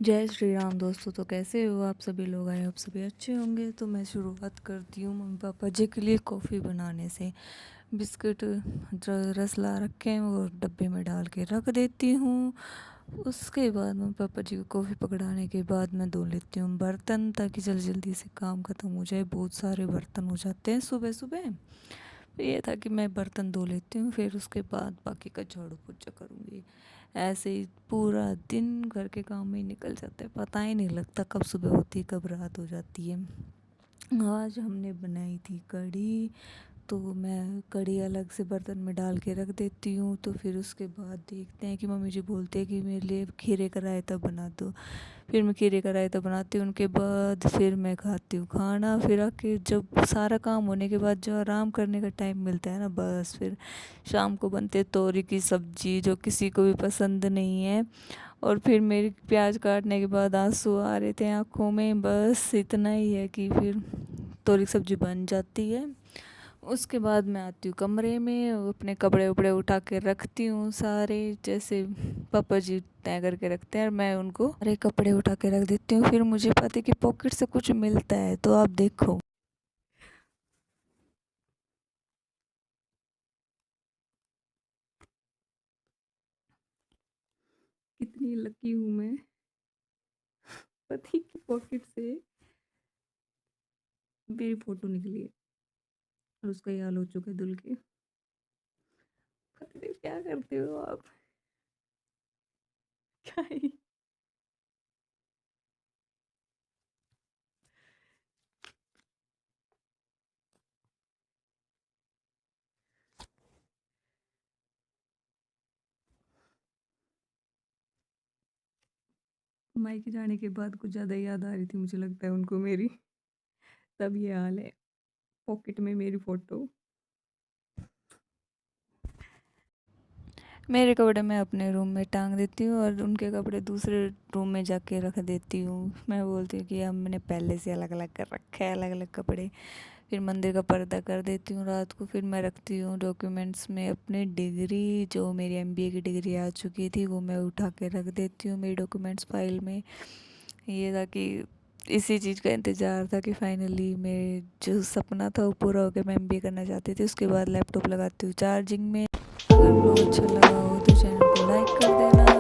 जय श्री राम दोस्तों। तो कैसे हो आप सभी लोग? आए आप सभी अच्छे होंगे। तो मैं शुरुआत करती हूँ मम्मी पापा जी के लिए कॉफ़ी बनाने से। बिस्किट रस ला रखे हैं वो डब्बे में डाल के रख देती हूँ। उसके बाद मम्मी पापा जी को कॉफ़ी पकड़ाने के बाद मैं धो लेती हूँ बर्तन, ताकि जल्दी जल्दी से काम ख़त्म हो जाए। बहुत सारे बर्तन हो जाते हैं सुबह सुबह। तो ये था कि मैं बर्तन धो लेती हूँ, फिर उसके बाद बाकी का झाड़ू पोछा करूँगी। ऐसे ही पूरा दिन घर के काम में ही निकल जाता है, पता ही नहीं लगता कब सुबह होती है कब रात हो जाती है। आज हमने बनाई थी कढ़ी, तो मैं कढ़ी अलग से बर्तन में डाल के रख देती हूँ। तो फिर उसके बाद देखते हैं कि मम्मी जी बोलते हैं कि मेरे लिए खीरे का रायता बना दो। फिर मैं खीरे का रायता बनाती हूँ, उनके बाद फिर मैं खाती हूँ खाना। फिर आके जब सारा काम होने के बाद जो आराम करने का टाइम मिलता है ना, बस फिर शाम को बनते है तोरी की सब्ज़ी, जो किसी को भी पसंद नहीं है। और फिर मेरी प्याज काटने के बाद आंसू आ रहे थे आँखों में। बस इतना ही है कि फिर तोरी की सब्ज़ी बन जाती है। उसके बाद मैं आती हूँ कमरे में, अपने कपड़े उपड़े उठा के रखती हूँ सारे, जैसे पापा जी तय करके रखते हैं और मैं उनको सारे कपड़े उठा के रख देती हूँ। फिर मुझे पता है कि पॉकेट से कुछ मिलता है, तो आप देखो कितनी लकी हूँ मैं। पति की पॉकेट से मेरी फोटो निकली है और उसका ये हाल हो चुका है धुल के। पता नहीं क्या करते हो आप। क्या ही। मायके जाने के बाद कुछ ज़्यादा याद आ रही थी, मुझे लगता है उनको मेरी, तब ये हाल है। पॉकेट में मेरी फ़ोटो। मेरे कपड़े मैं अपने रूम में टांग देती हूँ और उनके कपड़े दूसरे रूम में जाके रख देती हूँ। मैं बोलती हूँ कि हमने पहले से अलग अलग कर रखा है, अलग अलग कपड़े। फिर मंदिर का पर्दा कर देती हूँ रात को। फिर मैं रखती हूँ डॉक्यूमेंट्स में अपनी डिग्री, जो मेरी एमबीए की डिग्री आ चुकी थी वो मैं उठा के रख देती हूँ मेरी डॉक्यूमेंट्स फाइल में। ये था कि इसी चीज़ का इंतज़ार था कि फाइनली मेरे जो सपना था वो पूरा हो गया। मैं एमबीए करना चाहती थी। उसके बाद लैपटॉप लगाती हूँ चार्जिंग में। अगर ब्लॉग अच्छा लगा हो तो चैनल को लाइक कर देना।